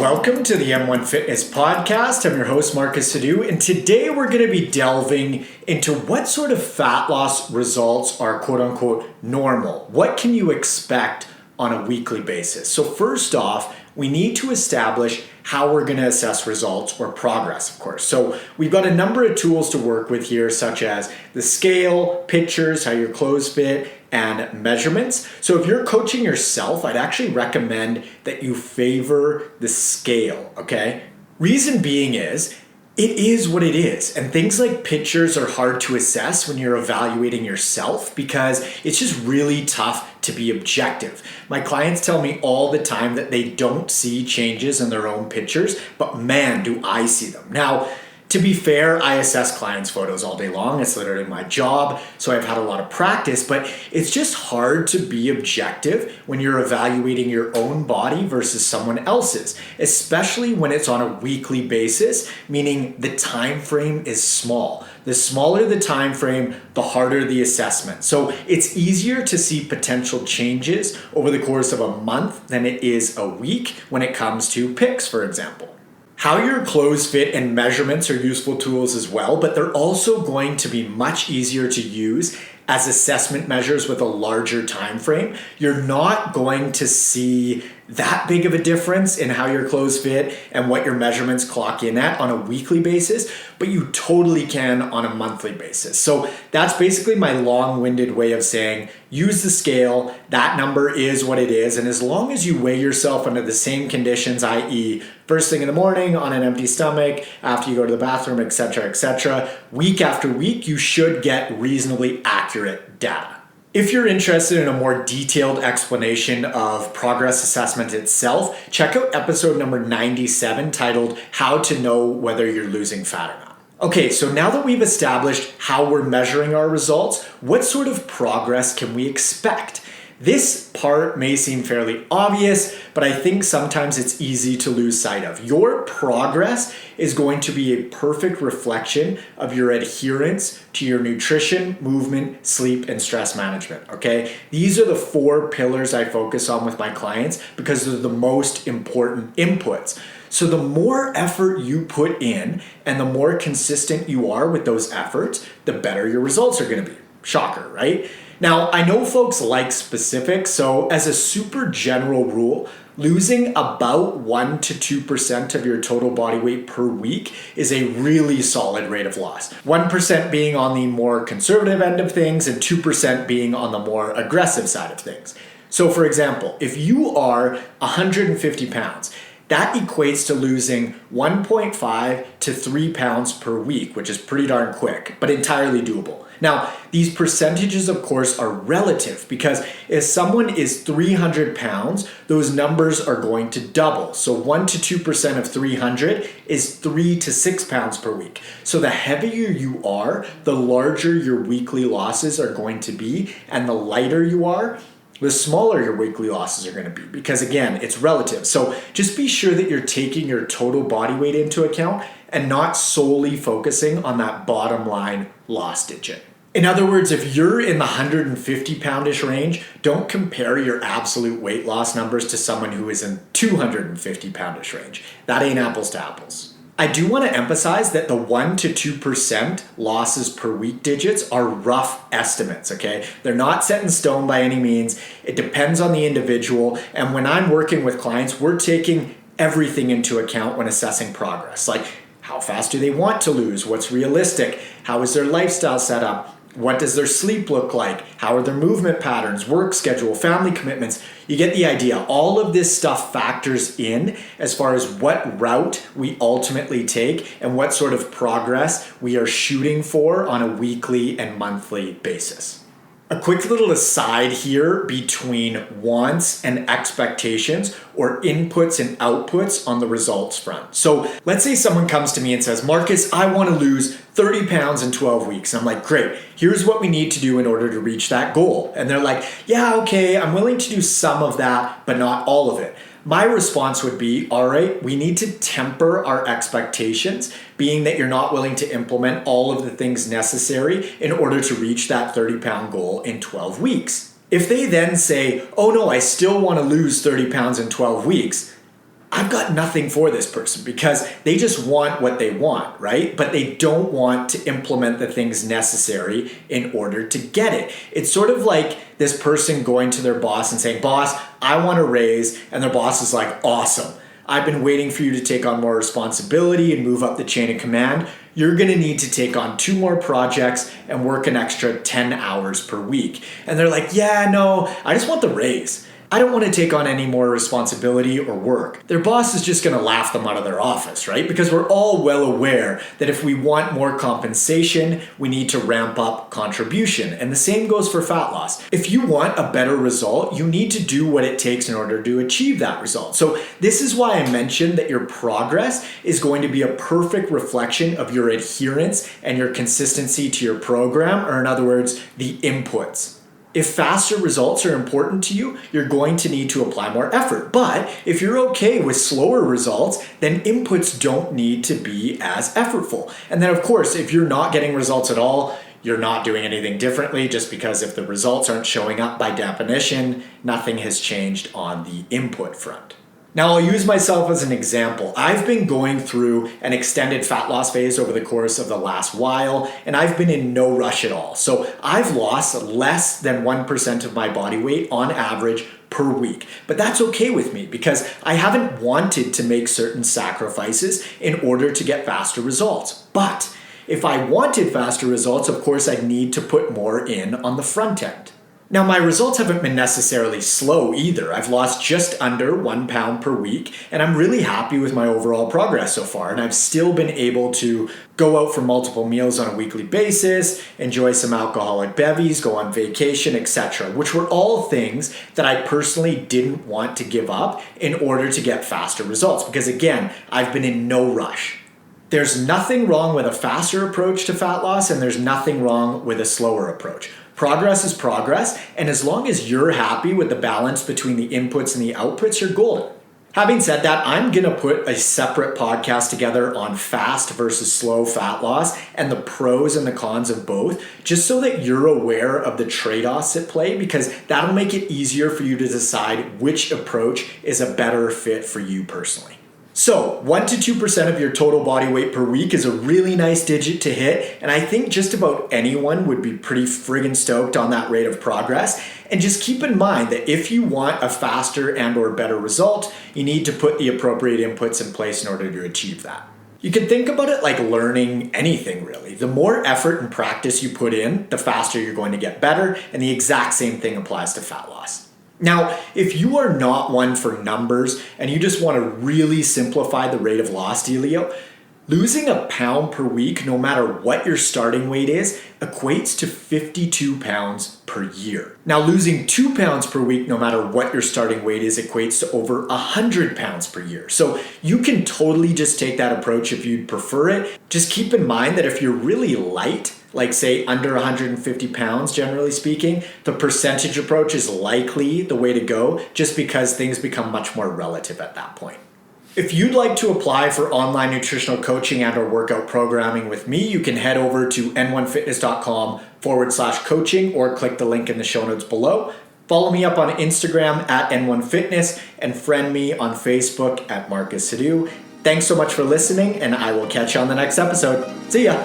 Welcome to the M1 Fitness Podcast. I'm your host, Marcus Sadu, and today we're going to be delving into what sort of fat loss results are quote-unquote normal. What can you expect on a weekly basis? So first off, we need to establish how we're going to assess results or progress, of course. So we've got a number of tools to work with here, such as the scale, pictures, how your clothes fit, and measurements. So if you're coaching yourself, I'd actually recommend that you favor the scale, okay? Reason being is, it is what it is. And things like pictures are hard to assess when you're evaluating yourself because it's just really tough to be objective. My clients tell me all the time that they don't see changes in their own pictures, but man, do I see them. Now, to be fair, I assess clients' photos all day long. It's literally my job, so I've had a lot of practice, but it's just hard to be objective when you're evaluating your own body versus someone else's, especially when it's on a weekly basis, meaning the time frame is small. The smaller the time frame, the harder the assessment. So it's easier to see potential changes over the course of a month than it is a week when it comes to pics, for example. How your clothes fit and measurements are useful tools as well, but they're also going to be much easier to use as assessment measures with a larger time frame. You're not going to see that big of a difference in how your clothes fit and what your measurements clock in at on a weekly basis, but you totally can on a monthly basis. So that's basically my long-winded way of saying use the scale. That number is what it is. And as long as you weigh yourself under the same conditions, i.e. first thing in the morning on an empty stomach, after you go to the bathroom, etc., week after week, you should get reasonably accurate data. If you're interested in a more detailed explanation of progress assessment itself, check out episode number 97 titled How to Know Whether You're Losing Fat or Not. Okay, so now that we've established how we're measuring our results, what sort of progress can we expect? This part may seem fairly obvious, but I think sometimes it's easy to lose sight of. Your progress is going to be a perfect reflection of your adherence to your nutrition, movement, sleep, and stress management, okay? These are the 4 pillars I focus on with my clients because they're the most important inputs. So the more effort you put in and the more consistent you are with those efforts, the better your results are gonna be. Shocker, right? Now, I know folks like specifics, so as a super general rule, losing about 1 to 2% of your total body weight per week is a really solid rate of loss. 1% being on the more conservative end of things and 2% being on the more aggressive side of things. So for example, if you are 150 pounds, that equates to losing 1.5 to 3 pounds per week, which is pretty darn quick, but entirely doable. Now, these percentages, of course, are relative because if someone is 300 pounds, those numbers are going to double. So 1 to 2% of 300 is 3 to 6 pounds per week. So the heavier you are, the larger your weekly losses are going to be, and the lighter you are, the smaller your weekly losses are going to be because, again, it's relative. So just be sure that you're taking your total body weight into account and not solely focusing on that bottom line loss digit. In other words, if you're in the 150 poundish range, don't compare your absolute weight loss numbers to someone who is in 250 poundish range. That ain't apples to apples. I do want to emphasize that the 1 to 2% losses per week digits are rough estimates, okay? They're not set in stone by any means. It depends on the individual. And when I'm working with clients, we're taking everything into account when assessing progress. Like, how fast do they want to lose? What's realistic? How is their lifestyle set up? What does their sleep look like? How are their movement patterns, work schedule, family commitments? You get the idea. All of this stuff factors in as far as what route we ultimately take and what sort of progress we are shooting for on a weekly and monthly basis. A quick little aside here between wants and expectations or inputs and outputs on the results front. So let's say someone comes to me and says, Marcus, I want to lose 30 pounds in 12 weeks. I'm like, great, here's what we need to do in order to reach that goal. And they're like, yeah, okay, I'm willing to do some of that, but not all of it. My response would be, all right, we need to temper our expectations, being that you're not willing to implement all of the things necessary in order to reach that 30-pound goal in 12 weeks. If they then say, oh no, I still want to lose 30 pounds in 12 weeks, I've got nothing for this person because they just want what they want, right? But they don't want to implement the things necessary in order to get it. It's sort of like this person going to their boss and saying, boss, I want a raise. And their boss is like, awesome. I've been waiting for you to take on more responsibility and move up the chain of command. You're gonna need to take on 2 more projects and work an extra 10 hours per week. And they're like, yeah, no, I just want the raise. I don't want to take on any more responsibility or work. Their boss is just going to laugh them out of their office, right? Because we're all well aware that if we want more compensation, we need to ramp up contribution. And the same goes for fat loss. If you want a better result, you need to do what it takes in order to achieve that result. So this is why I mentioned that your progress is going to be a perfect reflection of your adherence and your consistency to your program, or in other words, the inputs. If faster results are important to you, you're going to need to apply more effort. But if you're okay with slower results, then inputs don't need to be as effortful. And then of course, if you're not getting results at all, you're not doing anything differently, just because if the results aren't showing up, by definition, nothing has changed on the input front. Now, I'll use myself as an example. I've been going through an extended fat loss phase over the course of the last while, and I've been in no rush at all. So I've lost less than 1% of my body weight on average per week. But that's okay with me because I haven't wanted to make certain sacrifices in order to get faster results. But if I wanted faster results, of course, I'd need to put more in on the front end. Now, my results haven't been necessarily slow either. I've lost just under 1 pound per week, and I'm really happy with my overall progress so far. And I've still been able to go out for multiple meals on a weekly basis, enjoy some alcoholic bevies, go on vacation, etc., which were all things that I personally didn't want to give up in order to get faster results. Because again, I've been in no rush. There's nothing wrong with a faster approach to fat loss, and there's nothing wrong with a slower approach. Progress is progress, and as long as you're happy with the balance between the inputs and the outputs, you're golden. Having said that, I'm gonna put a separate podcast together on fast versus slow fat loss and the pros and the cons of both, just so that you're aware of the trade-offs at play, because that'll make it easier for you to decide which approach is a better fit for you personally. So 1 to 2% of your total body weight per week is a really nice digit to hit, and I think just about anyone would be pretty friggin' stoked on that rate of progress. And just keep in mind that if you want a faster and or better result, you need to put the appropriate inputs in place in order to achieve that. You can think about it like learning anything really. The more effort and practice you put in, the faster you're going to get better, and the exact same thing applies to fat loss. Now, if you are not one for numbers and you just want to really simplify the rate of loss, Delio, losing a pound per week, no matter what your starting weight is, equates to 52 pounds per year. Now, losing 2 pounds per week, no matter what your starting weight is, equates to over 100 pounds per year. So you can totally just take that approach if you'd prefer it. Just keep in mind that if you're really light, like say under 150 pounds, generally speaking, the percentage approach is likely the way to go, just because things become much more relative at that point. If you'd like to apply for online nutritional coaching and or workout programming with me, you can head over to n1fitness.com/coaching or click the link in the show notes below. Follow me up on Instagram at N1Fitness and friend me on Facebook at Marcus Sadu. Thanks so much for listening, and I will catch you on the next episode. See ya.